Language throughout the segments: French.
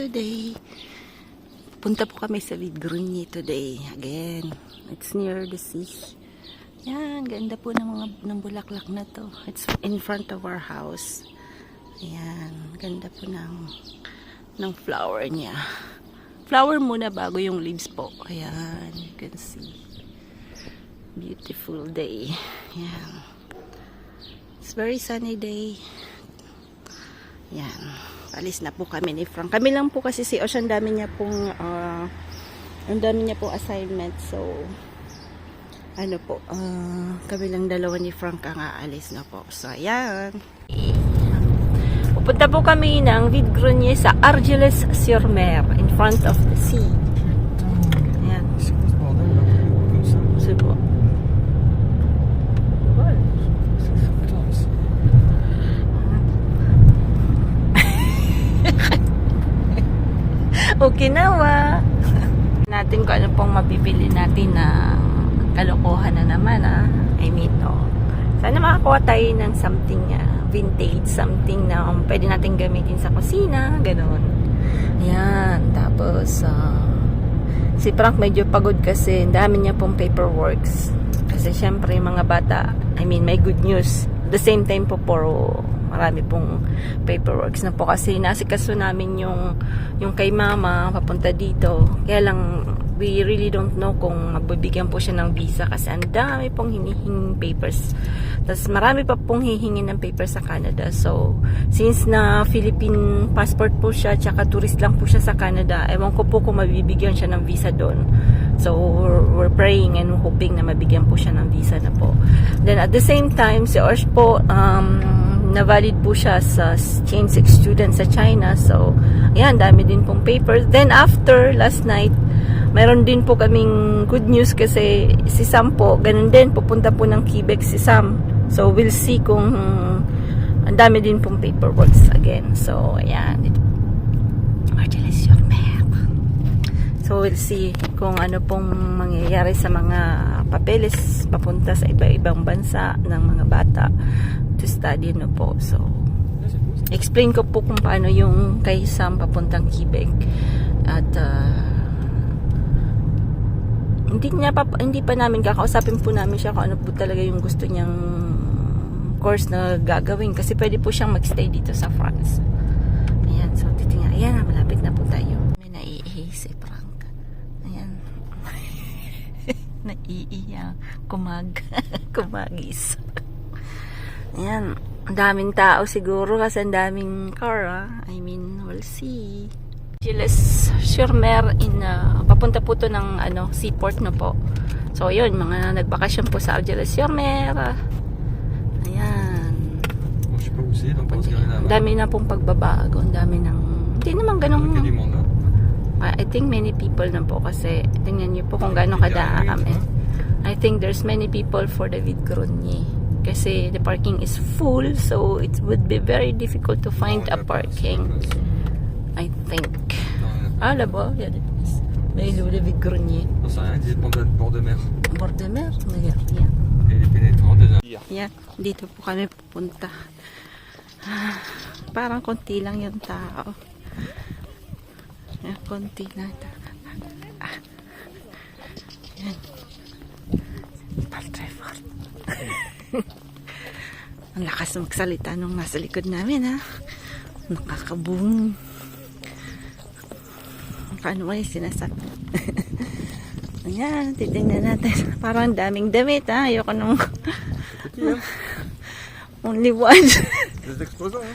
today. Punta po kami sa Vidgrunyi today. Again, it's near the sea. Yan, ganda po ng bulaklak na to. It's in front of our house. Ayan, ganda po ng flower niya. Flower muna bago yung leaves po. Ayan, you can see. Beautiful day. Ayan. It's very sunny day. Yan. Alis na po kami ni Frank. Kami lang po kasi si Osh, ang dami niya pong assignment. So, ano po, kami lang dalawa ni Frank ang aalis na po. So, ayan. Pupunta po kami ng Vidgrunyi sa Argelès-sur-Mer in front of the sea. Ayan. So po. Okinawa. Natin kung ano pong mabibili natin na kalokohan na naman I mean, sana makakuha tayo ng something vintage, something na pwede natin gamitin sa kusina, ganoon. Ayan, tapos si Frank medyo pagod kasi dami niya pong paperworks. Kasi syempre mga bata, I mean, may good news. At the same time po marami pong paperworks na po kasi nasikaso namin yung kay mama papunta dito. Kaya lang we really don't know kung magbibigyan po siya ng visa kasi ang dami pong hinihinging papers. Tapos marami pa pong hihingi ng papers sa Canada. So since na Philippine passport po siya tsaka tourist lang po siya sa Canada, ewan ko po kung mabibigyan siya ng visa doon. So we're praying and hoping na mabigyan po siya ng visa na po. Then at the same time si Osh po na valid po siya sa change 6 students sa China. So, ayan, dami din pong papers. Then, after last night, mayroon din po kaming good news kasi si Sam po, ganun din, pupunta po ng Quebec si Sam. So, we'll see kung ang dami din pong paperworks again. So, ayan. Argelès-sur-Mer. So, we'll see kung ano pong mangyayari sa mga papeles papunta sa iba-ibang bansa ng mga bata to study po. So, explain ko po kung paano yung kay Sam papuntang Quebec. At hindi pa namin kakausapin po namin siya kung ano po talaga yung gusto niyang course na gagawin kasi pwede po siyang magstay dito sa France. Ayan, so titingnan. Ayan, malapit na po tayo. May naiihi si Frank. Ayan. Naiihi. Kumagis. Ayan, ang daming tao siguro kasi ang daming car I mean, we'll see. Argelès-sur-Mer papunta po to ng seaport na po. So yun, mga nagbakasyon po sa Argelès-sur-Mer. Ayan. Ang dami na pong pagbabago. Ang dami ng hindi naman ganun. I think many people na po kasi tingnan niyo po kung gaano kadami. I think there's many people for the Vidgrunyi. Kasi the parking is full, so it would be very difficult to find a parking. I think. Ah, là-bas, il y a des places. Mais il est où le Vidgrunyi? Non, c'est rien, c'est bord de mer. Bord de mer? Regarde, yan. Et les pénétrants des navires. Yan, dito po kami pupunta. Parang konti lang yung tao. Yan, konti lang. Yan. Paltrefort. Ang lakas magsalita nung nasa likod namin nakakabung. Paano ba yung sinasabi? Ayan, titignan natin. Parang daming damit ayoko nung only one. Des exposants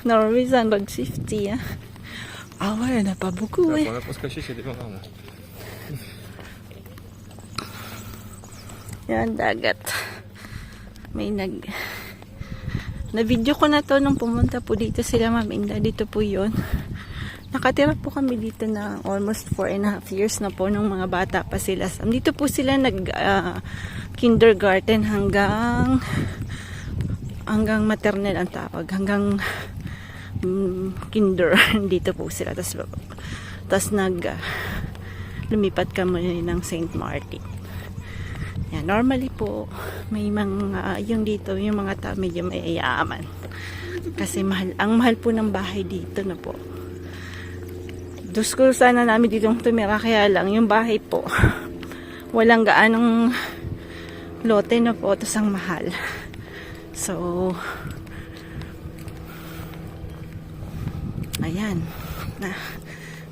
Normally 150 Ah ouais, on a pas beaucoup On a pas se cacher chez des marins. Yan, dagat. May na-video ko na to nung pumunta po dito sila Ma'am Inda. Dito po yun. Nakatira po kami dito na almost 4.5 years na po nung mga bata pa sila. Dito po sila kindergarten hanggang maternal ang tawag. Hanggang kinder. Dito po sila. Tapos lumipat kami ng St. Martin. Yan, normally po may mga yung dito yung mga tao medyo mayayaman kasi ang mahal po ng bahay dito na po. Gusto sana namin dito tumira, kaya lang yung bahay po walang gaanong lote na po, tapos ang mahal. So ayan na,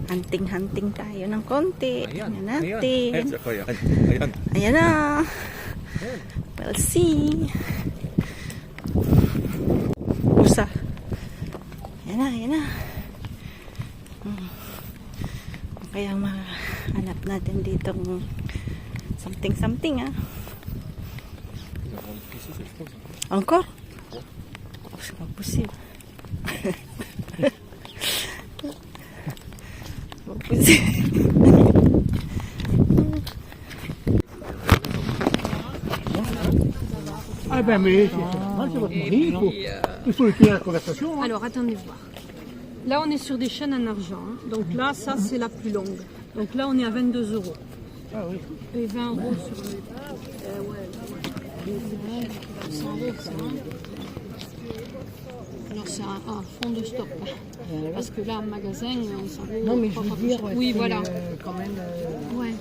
hunting tayo ng konti. Tingnan natin. Ayan na. We'll see. Usa. Ayan na. Kaya mahanap natin dito something Encore? C'est pas possible. Pas possible. Ah ben mais c'est normal, c'est votre mari, il faut lui tenir la conversation. Hein. Alors, attendez voir. Là, on est sur des chaînes en argent. Hein. Donc là, ça, c'est la plus longue. Donc là, on est à 22 euros. Ah oui. Et 20 euros sur les... Alors, c'est un fond de stock. Là. Parce que là, en magasin, on s'en va... Non, mais je veux dire, oui, voilà. Quand même. Ouais.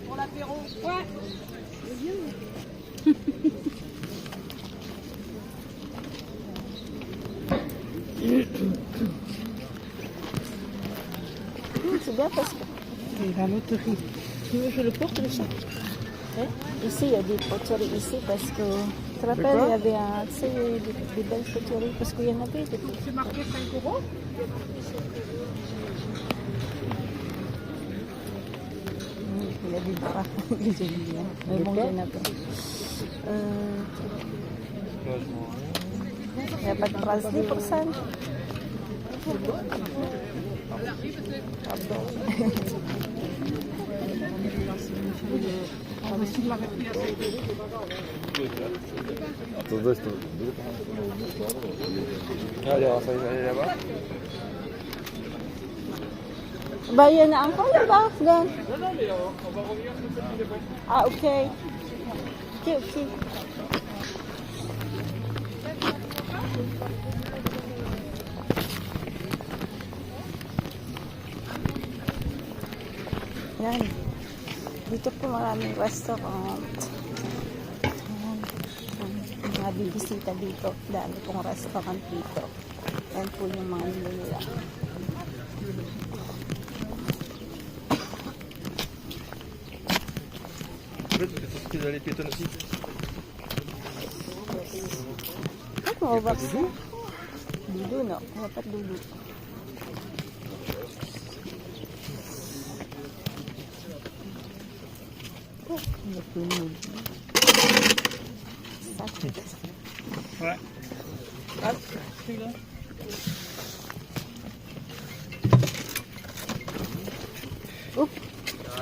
Pour l'apéro. Ouais. C'est bien parce que Et la loterie. tu veux que je le porte le sac. Ici, il y a des poteries ici parce que tu te rappelles, il y avait tu sais, des belles poteries parce qu'il y en avait des poteries. C'est marqué 5 euros. Il y a des bras, j'aime bien. Mais bon, il y en a pas. Il n'y a pas de bracelet pour ça. Allez, on va aller là-bas. Bah, il y en a encore là-bas, Afghan. Non, mais on va revenir sur le petit débat. Ah, ok. Ok. Yan. Dito po maraming restaurant. Ayan. Mga bibisita dito. Dami pong restaurant dito. Yan po yung mga nila. Peut-être qu'ils allaient piétonner aussi. Ano ba? Dudu, no? Dapat dudu. Ouais. Hop, celui-là.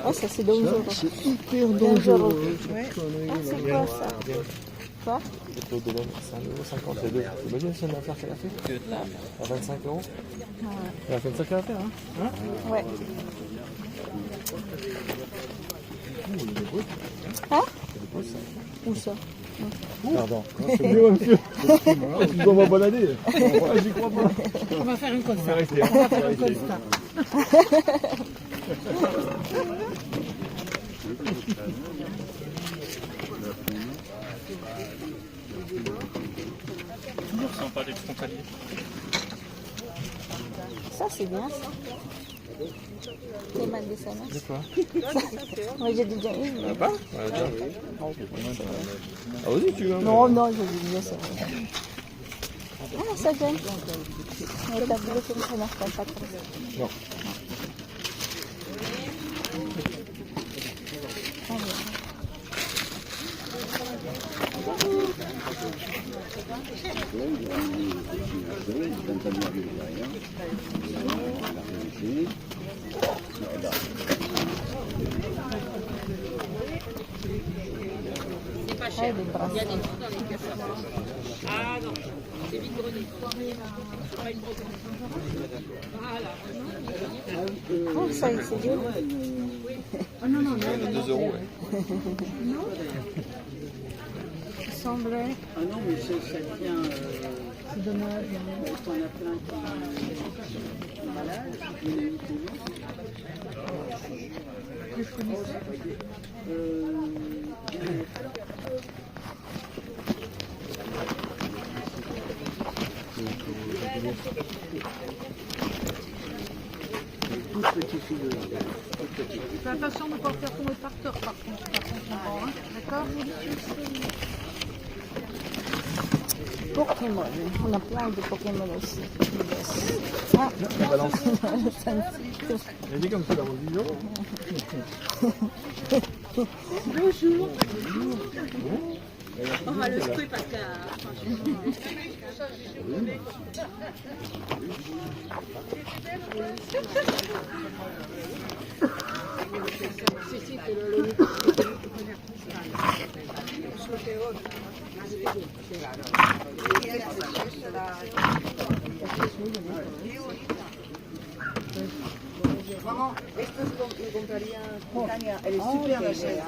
Oh, ça c'est dangereux. Super Dangereux. Ouais. Ah, c'est quoi ça? Quoi? Le taux de l'homme, c'est 1,50 €. Les deux. T'imagines si on a affaire qu'elle a fait à 25 €. Elle a fait une sacrée affaire, hein. Ouais. Hein? Où ça? Pardon. C'est bien, monsieur. Je vous envoie bonne année. J'y crois pas. On va faire un On va constat. rester. On va faire un constat. Sympa d'être frontalier. Ça c'est bien ça. C'est mal de ça, non? De quoi? Moi j'ai déjà eu. Mais... Pas? Ouais, déjà. Ah, vas-y, tu veux. Non, non, j'ai déjà ça. Ah, ça j'aime. Mais t'as voulu que ça marche pas trop. Non. Ah, des bras. Ah non, c'est vide-grenier. Oh, ça, c'est bien. 2 euros, ouais. Il semblait. Ah non, mais ça tient. C'est dommage. T'en as plein qui sont malades, qui viennent Fais attention de ne pas faire tomber par terre, par contre, hein. D'accord? Pokémon. On a plein de Pokémon aussi. Ah, La balance. ça me Elle est comme ça, la religion. Maman, esto lo compraría Tania, elle est super la chaise.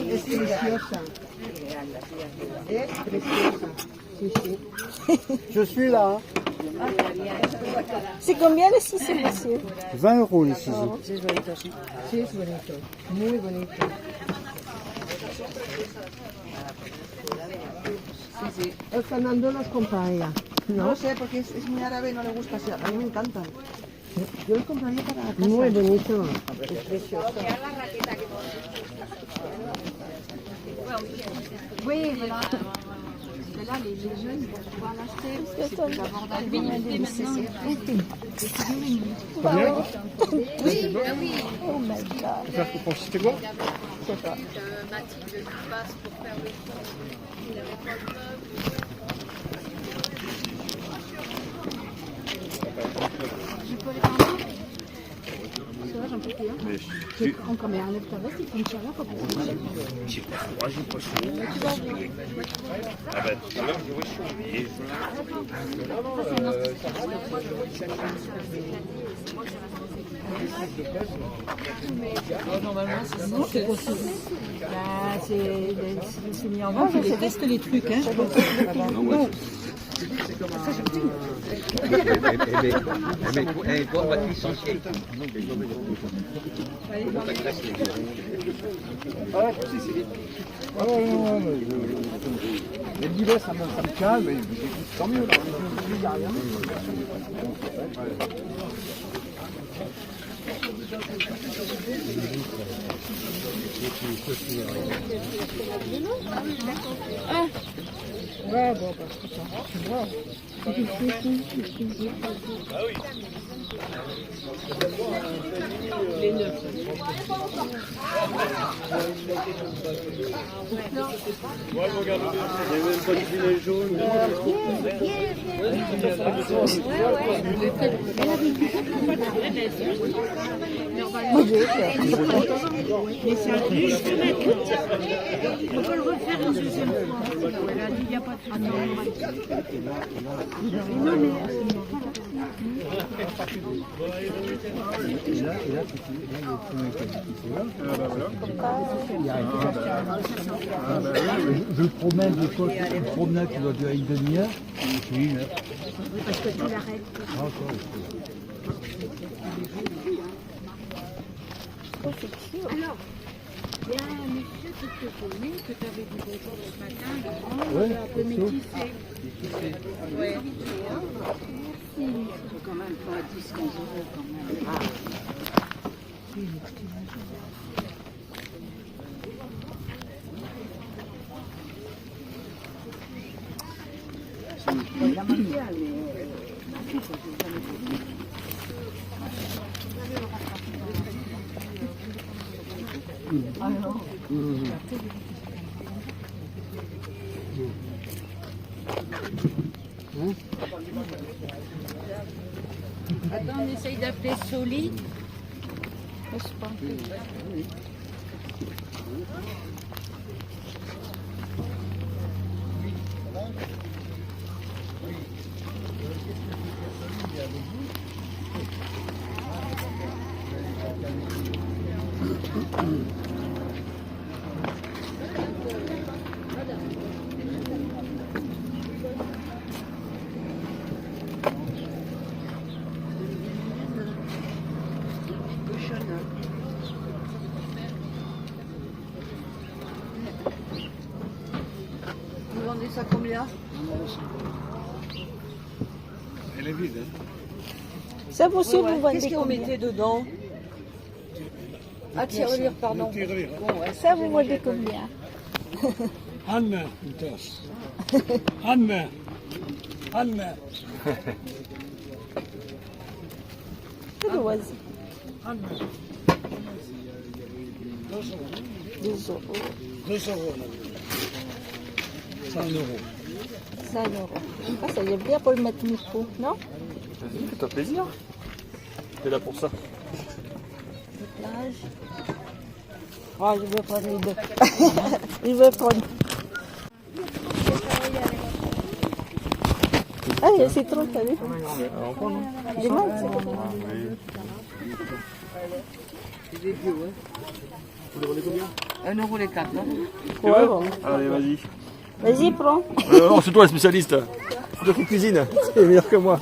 Es preciosa. ¿Eh? Preciosa. Sí, sí. Je suis là. C'est combien les ciseaux, monsieur? 20 euros les ciseaux. Sí, es bonito, sí. Sí, es bonito. Muy bonito. Sí, sí. El Fernando los compraría. No ¿No? lo sé, porque es muy árabe, no le gusta así. A mí me encantan. Yo los compraría para la casa. Muy bonito. Es precioso. Oui, voilà. Parce que là, les jeunes vont pouvoir l'acheter. C'est plus abordable. Bénéficier maintenant. Oh my god. Faire pour consister quoi? Je sais pas. Aunque me dan esta vez y funciona como Non, c'est possible. Bah, c'est mis en vente, ils testent les trucs. Hein. Quoi, on va te licencier. Les guillemets, ça me calme, mais tant mieux. Là, il n'y a rien. Ouais, bon, parce que ça va, tu vois. Les neufs. Mais c'est juste maintenant. On peut le refaire une deuxième fois. Elle a dit il n'y a pas de souci. Non, mais Je le promène des fois, une promenade qui doit durer une demi-heure. Je suis une heure. Parce que tu l'arrêtes. Ah, ça, Alors, il y a un monsieur qui te connaît, que tu avais dit bonjour ce matin, le grand, un peu métissé. Ouais. Il faut quand même pas 10-15 euros quand même. La mafia, elle est... Attends, on essaye d'appeler Soli. Je sais pas. Vous vendez ça combien? Elle est vide. Ça aussi, vous vendez Qu'est-ce que vous combien? mettez dedans? Ah, tirelire, pardon. Tirelire. Ça, vous vendez combien? Anne, une tasse. Anne. Anne. Vas-y. Anne. 2 euros. 2 euros. 100 euros. 100 euros. Ah, ça y est bien pour le mettre micro, non? Vas-y, fais-toi plaisir. T'es là pour ça. Plage. Oh, je vais prendre les deux. Je vais prendre. Ah, il y a citron, t'as vu? Alors, quoi, non? Des menthes, c'est Ah, bon. oui. Vous les vendez combien? 1 euro les 4, non? Ouais, bon. Allez, vas-y. Vas-y, prends. Non, c'est toi le spécialiste. C'est toi qui cuisine. C'est meilleur que moi.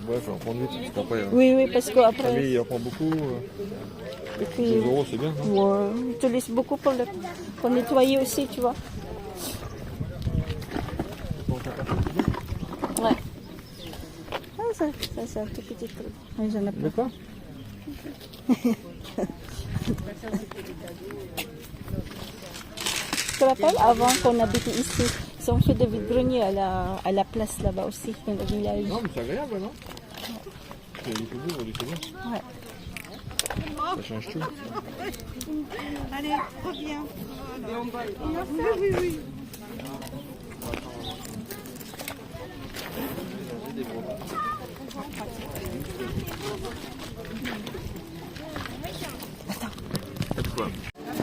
Ouais, faut en prendre vite, parce qu'après, Oui, oui, parce famille, qu'après. il en prend beaucoup. Et 2 puis, euros, c'est bien. Hein. ouais, on utilise beaucoup pour nettoyer aussi, tu vois. Ouais. Ah, ça c'est un tout petit truc. Oui, j'en ai De pas. quoi? Tu te rappelles, avant qu'on habitait ici, ils ont fait des vide-greniers à la place là-bas aussi, dans le village. Non, mais c'est agréable, non? Il fait beau, aujourd'hui, c'est bien. Ouais. Ça change tout. Allez, reviens.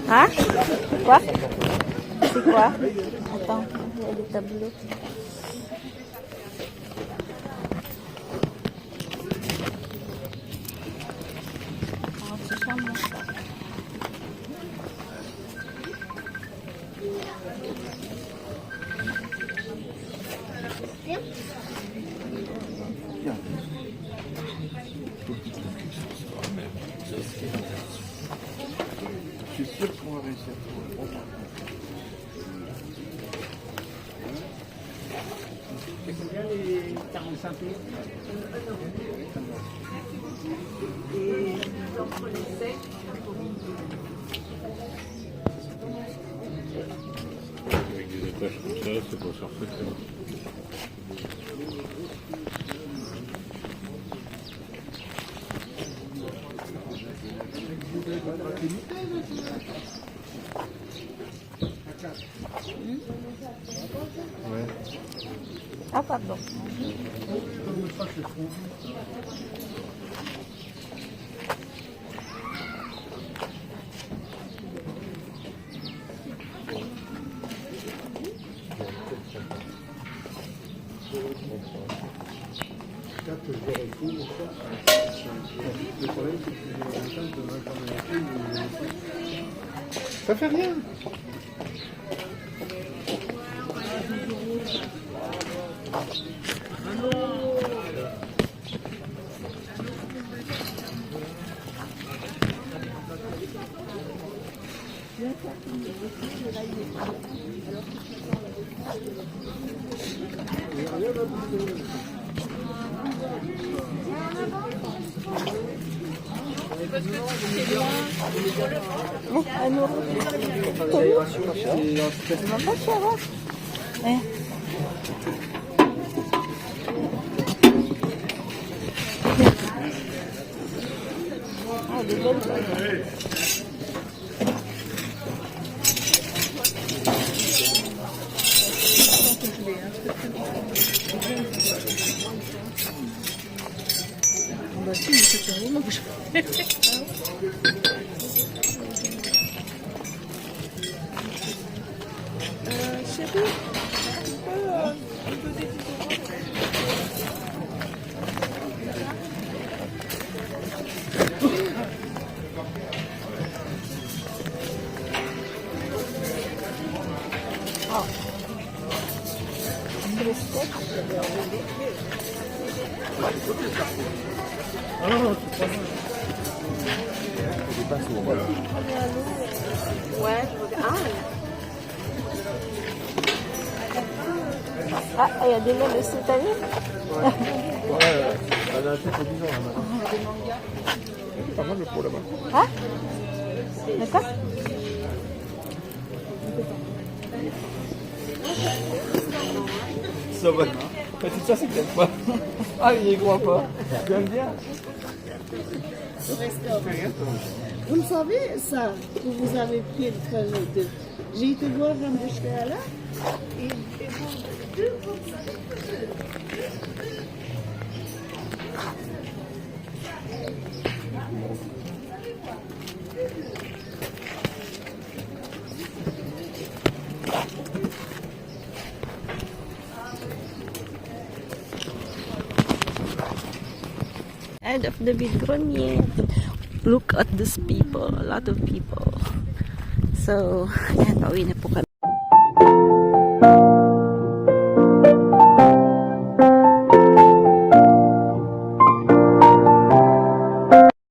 Hein? Quoi? C'est quoi? Attends, il y a des tableaux. Ah, c'est ça, moi. Je suis sûr qu'on va réussir. Avec des attaches comme ça, c'est pas surfait. Ouais. Ah, pardon. Ça fait rien. Un euro. C'est même pas cher, hein? Eh. Ah, des belles choses. Chérie, Il est pas sourd, voilà. Ouais, je regarde. Ah, il y a des noms de cette année. Ouais, elle a un truc bizarre là-bas. C'est pas mal le pot là-bas. Ah, d'accord. Ça va. C'est ça, c'est que t'aimes pas. Ah, il y croit pas. Tu aimes bien? Vous le savez, ça, que vous avez pris le trajet de... J'ai été voir un de j'étais là, et vous, 2 pour ça. End of the Vidgronier. Look at these people, a lot of people. So, ayan, pauwi na po kami.